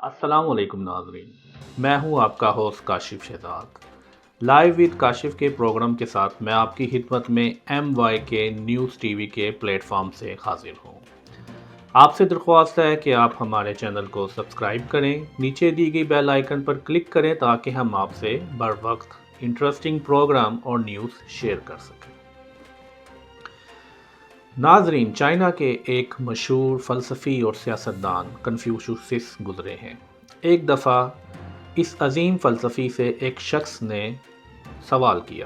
السلام علیکم ناظرین، میں ہوں آپ کا host Kashif Shahzad. Live with Kashif کے پروگرام کے ساتھ میں آپ کی خدمت میں ایم وائی کے نیوز ٹی وی کے پلیٹ فارم سے حاضر ہوں۔ آپ سے درخواست ہے کہ آپ ہمارے چینل کو سبسکرائب کریں، نیچے دی گئی بیل آئیکن پر کلک کریں تاکہ ہم آپ سے بر وقت انٹرسٹنگ پروگرام اور نیوز شیئر کر سکیں۔ ناظرین، چائنا کے ایک مشہور فلسفی اور سیاستدان کنفیوشس گزرے ہیں۔ ایک دفعہ اس عظیم فلسفی سے ایک شخص نے سوال کیا۔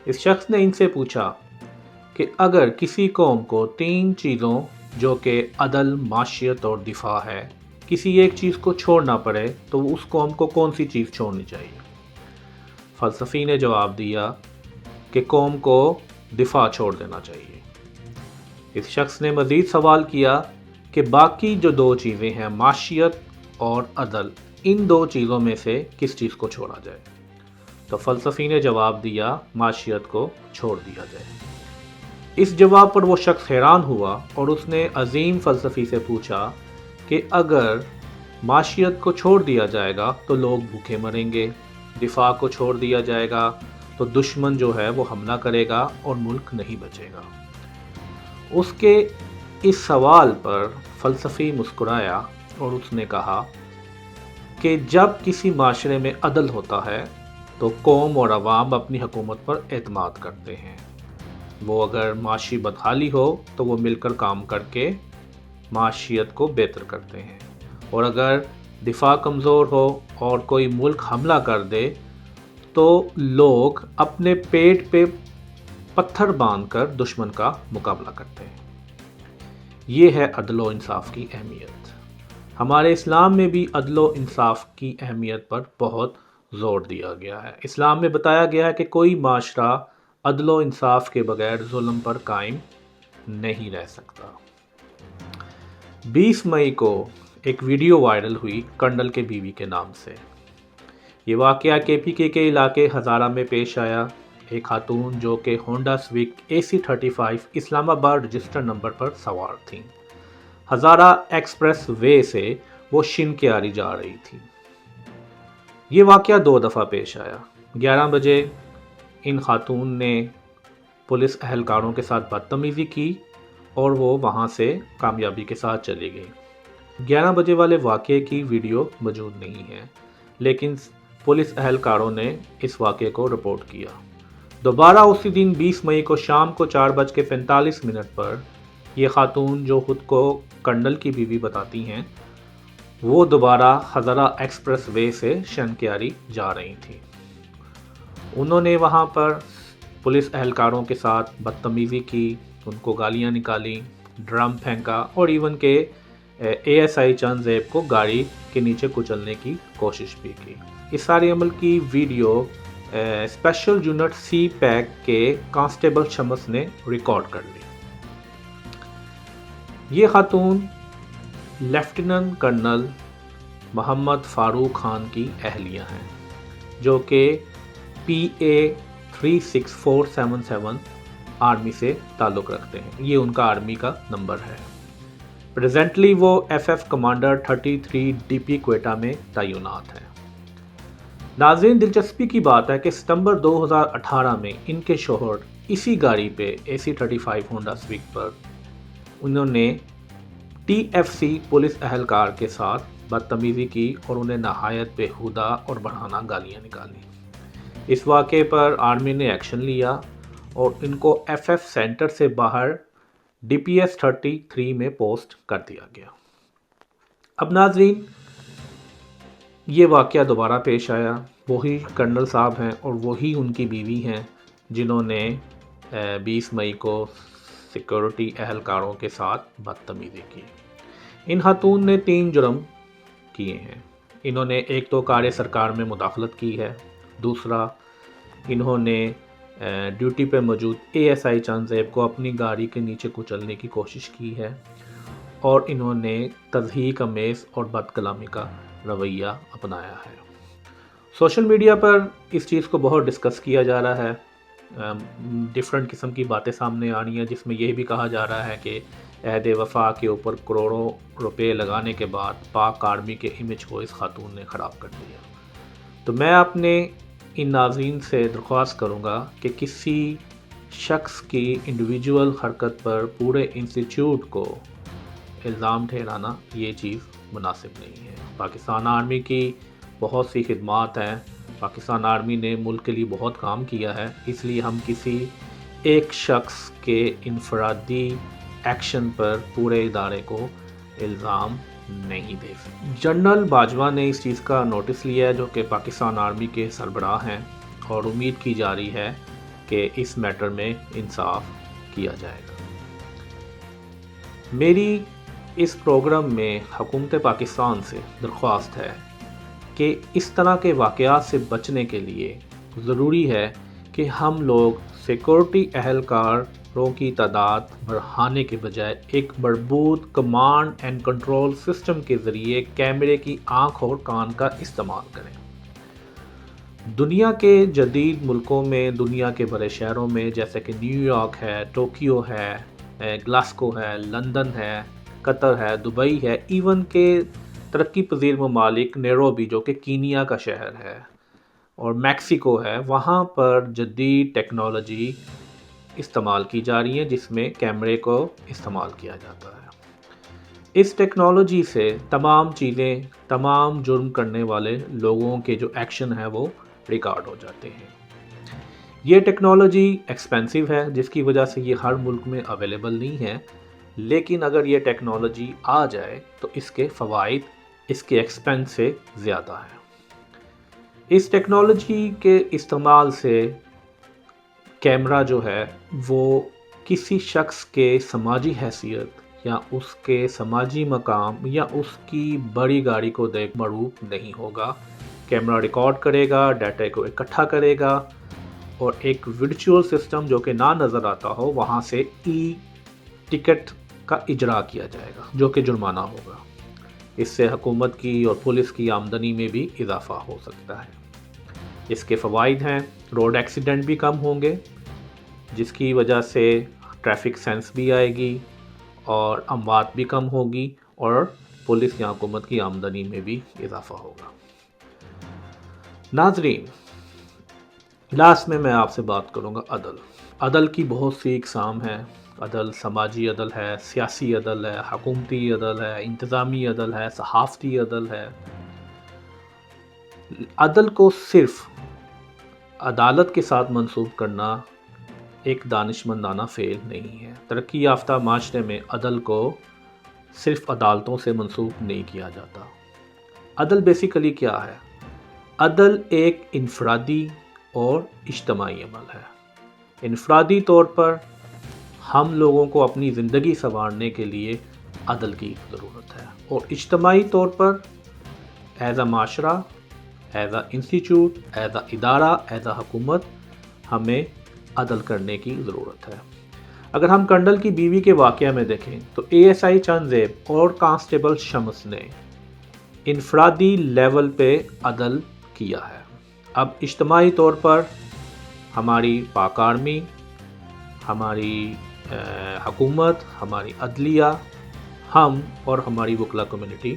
اس شخص نے ان سے پوچھا کہ اگر کسی قوم کو 3 چیزوں جو کہ عدل، معیشت اور دفاع ہے، کسی ایک چیز کو چھوڑنا پڑے تو اس قوم کو کون سی چیز چھوڑنی چاہیے؟ فلسفی نے جواب دیا کہ قوم کو دفاع چھوڑ دینا چاہیے۔ اس شخص نے مزید سوال کیا کہ باقی جو 2 چیزیں ہیں، معیشت اور عدل، ان 2 چیزوں میں سے کس چیز کو چھوڑا جائے؟ تو فلسفی نے جواب دیا معیشت کو چھوڑ دیا جائے۔ اس جواب پر وہ شخص حیران ہوا اور اس نے عظیم فلسفی سے پوچھا کہ اگر معیشت کو چھوڑ دیا جائے گا تو لوگ بھوکے مریں گے، دفاع کو چھوڑ دیا جائے گا تو دشمن جو ہے وہ حملہ کرے گا اور ملک نہیں بچے گا۔ اس کے اس سوال پر فلسفی مسکرایا اور اس نے کہا کہ جب کسی معاشرے میں عدل ہوتا ہے تو قوم اور عوام اپنی حکومت پر اعتماد کرتے ہیں۔ وہ اگر معاشی بدحالی ہو تو وہ مل کر کام کر کے معیشت کو بہتر کرتے ہیں، اور اگر دفاع کمزور ہو اور کوئی ملک حملہ کر دے تو لوگ اپنے پیٹ پہ پتھر باندھ کر دشمن کا مقابلہ کرتے ہیں۔ یہ ہے عدل و انصاف کی اہمیت۔ ہمارے اسلام میں بھی عدل و انصاف کی اہمیت پر بہت زور دیا گیا ہے۔ اسلام میں بتایا گیا ہے کہ کوئی معاشرہ عدل و انصاف کے بغیر ظلم پر قائم نہیں رہ سکتا۔ 20 مئی کو ایک ویڈیو وائرل ہوئی کرنل کے بیوی کے نام سے۔ یہ واقعہ KPK کے علاقے ہزارہ میں پیش آیا۔ ایک خاتون جو کہ ہونڈا سوک AC35 اسلام آباد رجسٹر نمبر پر سوار تھیں، ہزارہ ایکسپریس وے سے وہ شنکیاری جا رہی تھی۔ یہ واقعہ 2 دفعہ پیش آیا۔ 11 بجے ان خاتون نے پولیس اہلکاروں کے ساتھ بدتمیزی کی اور وہ وہاں سے کامیابی کے ساتھ چلی گئی۔ 11 بجے والے واقعے کی ویڈیو موجود نہیں ہے، لیکن پولیس اہلکاروں نے اس واقعے کو رپورٹ کیا۔ دوبارہ اسی دن 20 مئی کو شام کو 4:45 پر یہ خاتون جو خود کو کرنل کی بیوی بتاتی ہیں، وہ دوبارہ ہزارہ ایکسپریس وے سے شنکیاری جا رہی تھیں۔ انہوں نے وہاں پر پولیس اہلکاروں کے ساتھ بدتمیزی کی، ان کو گالیاں نکالی، ڈرم پھینکا اور ایون کہ ASI چند زیب کو گاڑی کے نیچے کچلنے کی کوشش بھی کی۔ اس سارے عمل کی ویڈیو اسپیشل یونٹ سی پیک کے کانسٹیبل شمس نے ریکارڈ کر لی۔ یہ خاتون لیفٹیننٹ کرنل محمد فاروق خان کی اہلیہ ہیں، جو کہ PA 36477 آرمی سے تعلق رکھتے ہیں۔ یہ ان کا آرمی کا نمبر ہے۔ پریزنٹلی وہ FF کمانڈر 33 DP کوئٹہ میں تعینات ہے۔ ناظرین، دلچسپی کی بات ہے کہ ستمبر 2018 میں ان کے شوہر اسی گاڑی پہ AC35 ہونڈا سوک پر انہوں نے TFC پولیس اہلکار کے ساتھ بدتمیزی کی اور انہیں نہایت بیہودہ اور بڑھانا گالیاں نکالی۔ اس واقعے پر آرمی نے ایکشن لیا اور ان کو FF سینٹر سے باہر DPS 33 میں پوسٹ کر دیا گیا۔ اب ناظرین، یہ واقعہ دوبارہ پیش آیا۔ وہی کرنل صاحب ہیں اور وہی ان کی بیوی ہیں جنہوں نے 20 مئی کو سیکورٹی اہلکاروں کے ساتھ بدتمیزی کی۔ ان خاتون نے 3 جرم کیے ہیں۔ انہوں نے ایک تو کار سرکار میں مداخلت کی ہے، دوسرا انہوں نے ڈیوٹی پہ موجود ASI چند زیب کو اپنی گاڑی کے نیچے کچلنے کی کوشش کی ہے، اور انہوں نے تضحیک آمیز اور بد کلامی کا رویہ اپنایا ہے۔ سوشل میڈیا پر اس چیز کو بہت ڈسکس کیا جا رہا ہے، ڈیفرنٹ قسم کی باتیں سامنے آ رہی ہیں، جس میں یہ بھی کہا جا رہا ہے کہ عہد وفا کے اوپر کروڑوں روپے لگانے کے بعد پاک آرمی کے امیج کو اس خاتون نے خراب کر دیا۔ تو میں اپنے ان ناظرین سے درخواست کروں گا کہ کسی شخص کی انڈیویجول حرکت پر پورے انسٹیٹیوٹ کو الزام ٹھہرانا یہ چیز مناسب نہیں ہے۔ پاکستان آرمی کی بہت سی خدمات ہیں، پاکستان آرمی نے ملک کے لیے بہت کام کیا ہے، اس لیے ہم کسی ایک شخص کے انفرادی ایکشن پر پورے ادارے کو الزام نہیں دے سکتے۔ جنرل باجوہ نے اس چیز کا نوٹس لیا ہے، جو کہ پاکستان آرمی کے سربراہ ہیں، اور امید کی جا رہی ہے کہ اس میٹر میں انصاف کیا جائے گا۔ میری اس پروگرام میں حکومت پاکستان سے درخواست ہے کہ اس طرح کے واقعات سے بچنے کے لیے ضروری ہے کہ ہم لوگ سیکورٹی اہلکاروں کی تعداد بڑھانے کے بجائے ایک مربوط کمانڈ اینڈ کنٹرول سسٹم کے ذریعے کیمرے کی آنکھ اور کان کا استعمال کریں۔ دنیا کے جدید ملکوں میں، دنیا کے بڑے شہروں میں جیسے کہ نیو یارک ہے، ٹوکیو ہے، گلاسکو ہے، لندن ہے، قطر ہے، دبئی ہے، ایون کہ ترقی پذیر ممالک نیروبی جو کہ کینیا کا شہر ہے اور میکسیکو ہے، وہاں پر جدید ٹیکنالوجی استعمال کی جا رہی ہے جس میں کیمرے کو استعمال کیا جاتا ہے۔ اس ٹیکنالوجی سے تمام چیزیں، تمام جرم کرنے والے لوگوں کے جو ایکشن ہیں وہ ریکارڈ ہو جاتے ہیں۔ یہ ٹیکنالوجی ایکسپینسو ہے، جس کی وجہ سے یہ ہر ملک میں اویلیبل نہیں ہے، لیکن اگر یہ ٹیکنالوجی آ جائے تو اس کے فوائد اس کے ایکسپینس سے زیادہ ہیں۔ اس ٹیکنالوجی کے استعمال سے کیمرہ جو ہے وہ کسی شخص کے سماجی حیثیت یا اس کے سماجی مقام یا اس کی بڑی گاڑی کو دیکھ معروف نہیں ہوگا۔ کیمرہ ریکارڈ کرے گا، ڈیٹا کو اکٹھا کرے گا، اور ایک ورچوئل سسٹم جو کہ نہ نظر آتا ہو وہاں سے ای ٹکٹ کا اجرا کیا جائے گا جو کہ جرمانہ ہوگا۔ اس سے حکومت کی اور پولیس کی آمدنی میں بھی اضافہ ہو سکتا ہے۔ اس کے فوائد ہیں، روڈ ایکسیڈنٹ بھی کم ہوں گے، جس کی وجہ سے ٹریفک سینس بھی آئے گی اور اموات بھی کم ہوگی، اور پولیس یا حکومت کی آمدنی میں بھی اضافہ ہوگا۔ ناظرین، لاسٹ میں آپ سے بات کروں گا عدل۔ عدل کی بہت سی اقسام ہیں۔ عدل سماجی عدل ہے، سیاسی عدل ہے، حکومتی عدل ہے، انتظامی عدل ہے، صحافتی عدل ہے۔ عدل کو صرف عدالت کے ساتھ منسوب کرنا ایک دانشمندانہ فعل نہیں ہے۔ ترقی یافتہ معاشرے میں عدل کو صرف عدالتوں سے منسوب نہیں کیا جاتا۔ عدل بیسیکلی کیا ہے؟ عدل ایک انفرادی اور اجتماعی عمل ہے۔ انفرادی طور پر ہم لوگوں کو اپنی زندگی سنوارنے کے لیے عدل کی ضرورت ہے، اور اجتماعی طور پر ایز اے معاشرہ، as a institute, as a ادارہ، ایز اے حکومت ہمیں عدل کرنے کی ضرورت ہے۔ اگر ہم کنڈل کی بیوی کے واقعہ میں دیکھیں تو ASI چند زیب اور کانسٹیبل شمس نے انفرادی لیول پہ عدل کیا ہے۔ اب اجتماعی طور پر ہماری پاک آرمی، ہماری حکومت، ہماری عدلیہ، ہم اور ہماری وکلا کمیونٹی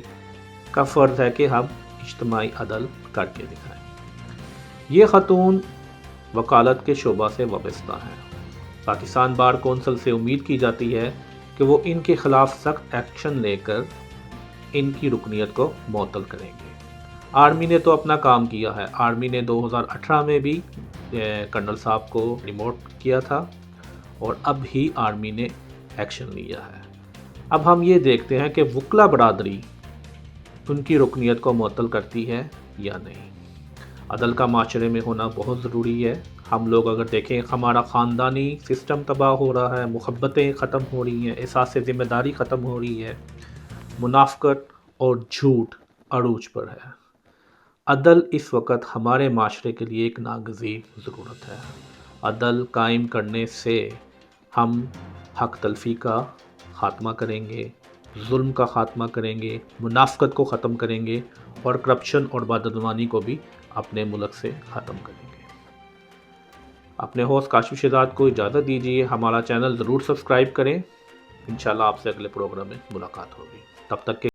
کا فرض ہے کہ ہم اجتماعی عدل کر کے دکھائیں۔ یہ خاتون وکالت کے شعبہ سے وابستہ ہیں۔ پاکستان بار کونسل سے امید کی جاتی ہے کہ وہ ان کے خلاف سخت ایکشن لے کر ان کی رکنیت کو معطل کریں گے۔ آرمی نے تو اپنا کام کیا ہے۔ آرمی نے 2018 میں بھی کرنل صاحب کو ریموٹ کیا تھا، اور اب ہی آرمی نے ایکشن لیا ہے۔ اب ہم یہ دیکھتے ہیں کہ وکلا برادری ان کی رکنیت کو معطل کرتی ہے یا نہیں۔ عدل کا معاشرے میں ہونا بہت ضروری ہے۔ ہم لوگ اگر دیکھیں، ہمارا خاندانی سسٹم تباہ ہو رہا ہے، محبتیں ختم ہو رہی ہیں، احساس ذمہ داری ختم ہو رہی ہے، منافقت اور جھوٹ عروج پر ہے۔ عدل اس وقت ہمارے معاشرے کے لیے ایک ناگزیر ضرورت ہے۔ عدل قائم کرنے سے ہم حق تلفی کا خاتمہ کریں گے، ظلم کا خاتمہ کریں گے، منافقت کو ختم کریں گے، اور کرپشن اور بدعنوانی کو بھی اپنے ملک سے ختم کریں گے۔ اپنے ہوسٹ کاشف شہزاد کو اجازت دیجیے۔ ہمارا چینل ضرور سبسکرائب کریں۔ انشاءاللہ آپ سے اگلے پروگرام میں ملاقات ہوگی، تب تک کے